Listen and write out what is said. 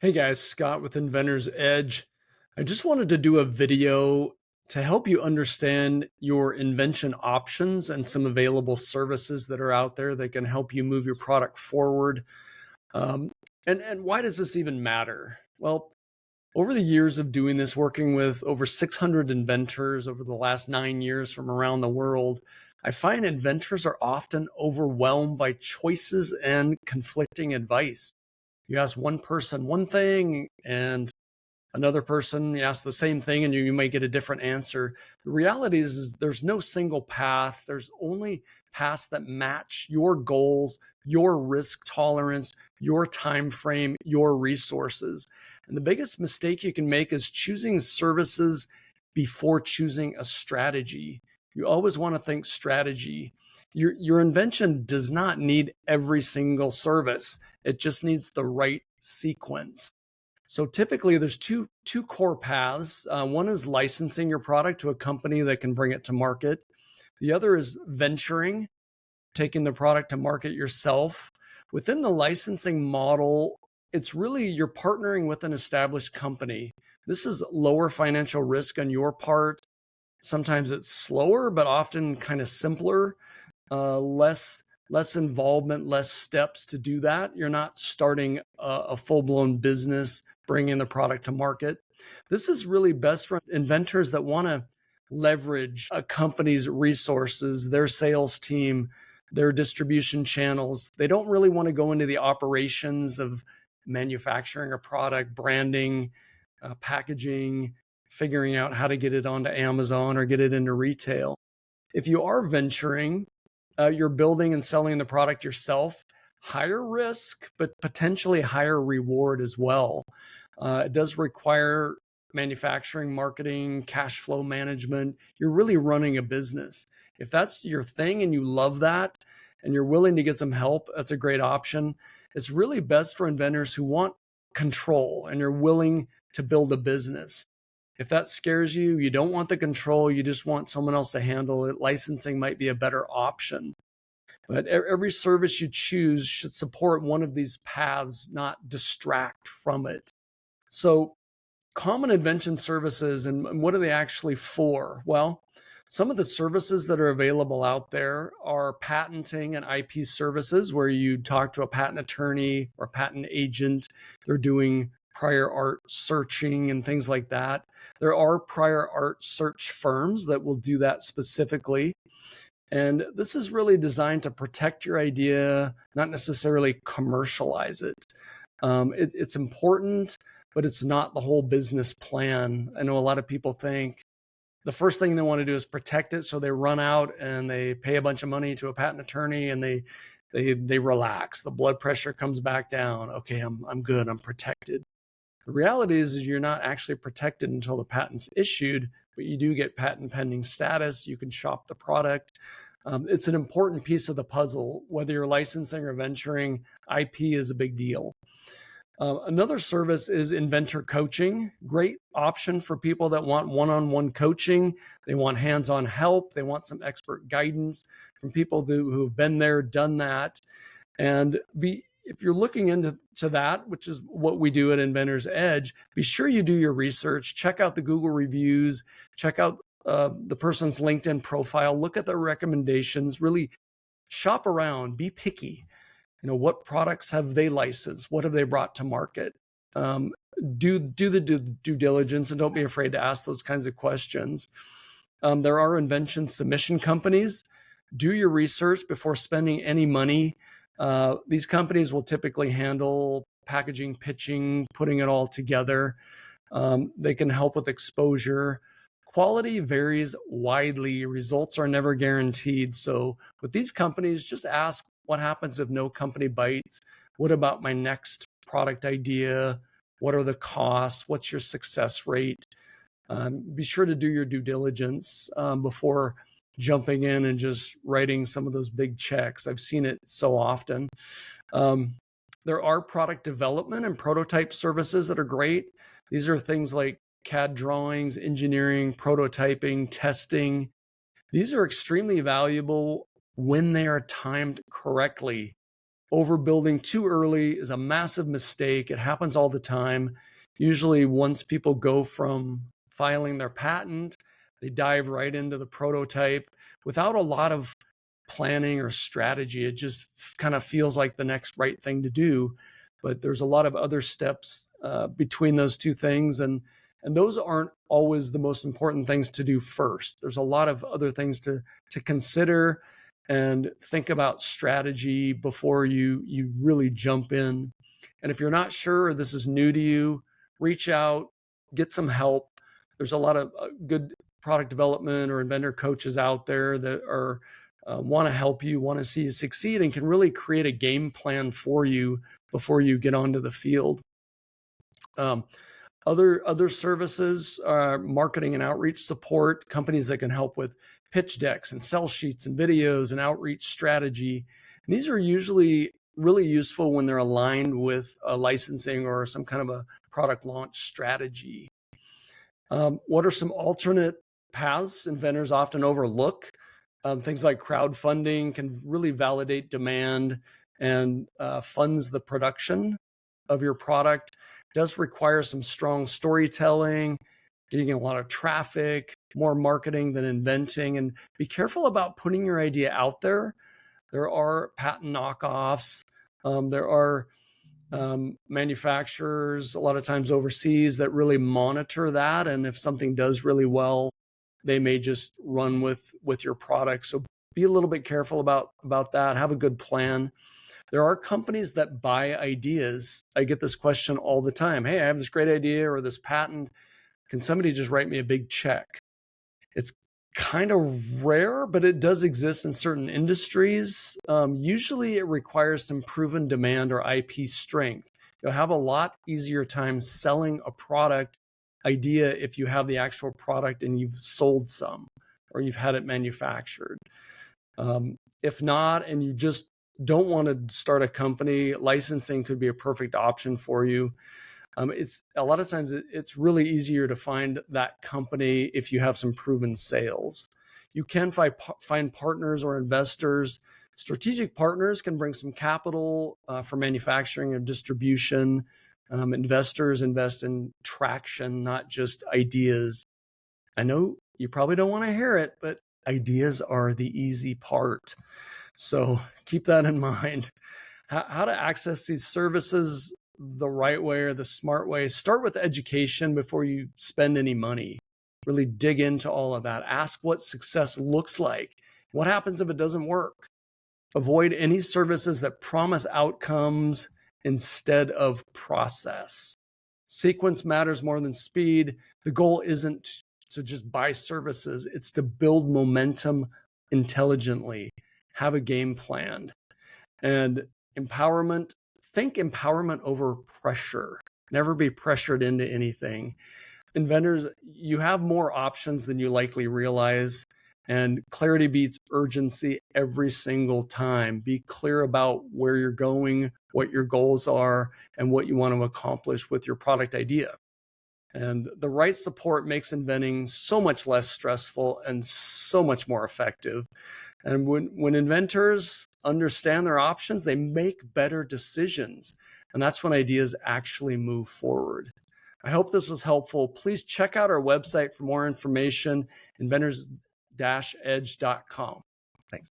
Hey guys, Scott with Inventors Edge. I just wanted to do a video to help you understand your invention options and some available services that are out there that can help you move your product forward. Um, and why does this even matter? Well, over the years of doing this, working with over 600 inventors over the last 9 years from around the world, I find inventors are often overwhelmed by choices and conflicting advice. You ask one person one thing and another person, you ask the same thing and you might get a different answer. The reality is there's no single path. There's only paths that match your goals, your risk tolerance, your time frame, your resources. And the biggest mistake you can make is choosing services before choosing a strategy. You always want to think strategy. Your invention does not need every single service. It just needs the right sequence. So typically there's two core paths. One is licensing your product to a company that can bring it to market. The other is venturing, taking the product to market yourself. Within the licensing model, it's really you're partnering with an established company. This is lower financial risk on your part. Sometimes it's slower, but often kind of simpler, less involvement, less steps to do that. You're not starting a full-blown business, bringing the product to market. This is really best for inventors that want to leverage a company's resources, their sales team, their distribution channels. They don't really want to go into the operations of manufacturing a product, branding, packaging, figuring out how to get it onto Amazon or get it into retail. If you are venturing, you're building and selling the product yourself, higher risk, but potentially higher reward as well. It does require manufacturing, marketing, cash flow management. You're really running a business. If that's your thing and you love that and you're willing to get some help, that's a great option. It's really best for inventors who want control and you're willing to build a business. If that scares you, you don't want the control, you just want someone else to handle it, licensing might be a better option. But every service you choose should support one of these paths, not distract from it. So common invention services, and what are they actually for? Well, some of the services that are available out there are patenting and IP services where you talk to a patent attorney or patent agent. They're doing prior art searching and things like that. There are prior art search firms that will do that specifically. And this is really designed to protect your idea, not necessarily commercialize it. It's important, but it's not the whole business plan. I know a lot of people think the first thing they want to do is protect it. So they run out and they pay a bunch of money to a patent attorney and they relax. The blood pressure comes back down. Okay, I'm good. I'm protected. The reality is you're not actually protected until the patent's issued, but you do get patent pending status. You can shop the product. It's an important piece of the puzzle. Whether you're licensing or venturing, IP is a big deal. Another service is Inventor coaching. Great option for people that want one-on-one coaching. They want hands-on help. They want some expert guidance from people who've been there, done that. And if you're looking into that, which is what we do at Inventors Edge, be sure you do your research, check out the Google reviews, check out the person's LinkedIn profile, look at their recommendations, really shop around, be picky. What products have they licensed? What have they brought to market? Do the due diligence and don't be afraid to ask those kinds of questions. There are invention submission companies. Do your research before spending any money. These companies will typically handle packaging, pitching, putting it all together. They can help with exposure. Quality varies widely. Results are never guaranteed. So with these companies, just ask what happens if no company bites? What about my next product idea? What are the costs? What's your success rate? Be sure to do your due diligence before jumping in and just writing some of those big checks. I've seen it so often. There are product development and prototype services that are great. These are things like CAD drawings, engineering, prototyping, testing. These are extremely valuable when they are timed correctly. Overbuilding too early is a massive mistake. It happens all the time. Usually once people go from filing their patent, they dive right into the prototype without a lot of planning or strategy. It just kind of feels like the next right thing to do. But there's a lot of other steps between those two things. And those aren't always the most important things to do first. There's a lot of other things to consider and think about strategy before you really jump in. And if you're not sure, or this is new to you, reach out, get some help. There's a lot of good product development or inventor coaches out there that are want to help you, want to see you succeed, and can really create a game plan for you before you get onto the field. Other services are marketing and outreach support, companies that can help with pitch decks and sell sheets and videos and outreach strategy. And these are usually really useful when they're aligned with a licensing or some kind of a product launch strategy. What are some alternate paths inventors often overlook? Things like crowdfunding can really validate demand and funds the production of your product. It does require some strong storytelling, getting a lot of traffic, more marketing than inventing, and be careful about putting your idea out there. There are patent knockoffs. There are manufacturers a lot of times overseas that really monitor that. And if something does really well, they may just run with your product. So be a little bit careful about that. Have a good plan. There are companies that buy ideas. I get this question all the time. Hey, I have this great idea or this patent. Can somebody just write me a big check? It's kind of rare, but it does exist in certain industries. Usually it requires some proven demand or IP strength. You'll have a lot easier time selling a product idea if you have the actual product and you've sold some or you've had it manufactured. If not, and you just don't want to start a company, licensing could be a perfect option for you. It's a lot of times it's really easier to find that company if you have some proven sales. You can find partners or investors. Strategic partners can bring some capital for manufacturing or distribution. Investors invest in traction, not just ideas. I know you probably don't want to hear it, but ideas are the easy part. So keep that in mind. How to access these services the right way or the smart way. Start with education before you spend any money. Really dig into all of that. Ask what success looks like. What happens if it doesn't work? Avoid any services that promise outcomes instead of process. Sequence matters more than speed. The goal isn't to just buy services. It's to build momentum intelligently. Have a game plan. And empowerment, think empowerment over pressure. Never be pressured into anything. Inventors, you have more options than you likely realize, and clarity beats urgency every single time. Be clear about where you're going, what your goals are, and what you want to accomplish with your product idea. And the right support makes inventing so much less stressful and so much more effective. And when inventors understand their options, they make better decisions. And that's when ideas actually move forward. I hope this was helpful. Please check out our website for more information, inventors-edge.com. Thanks.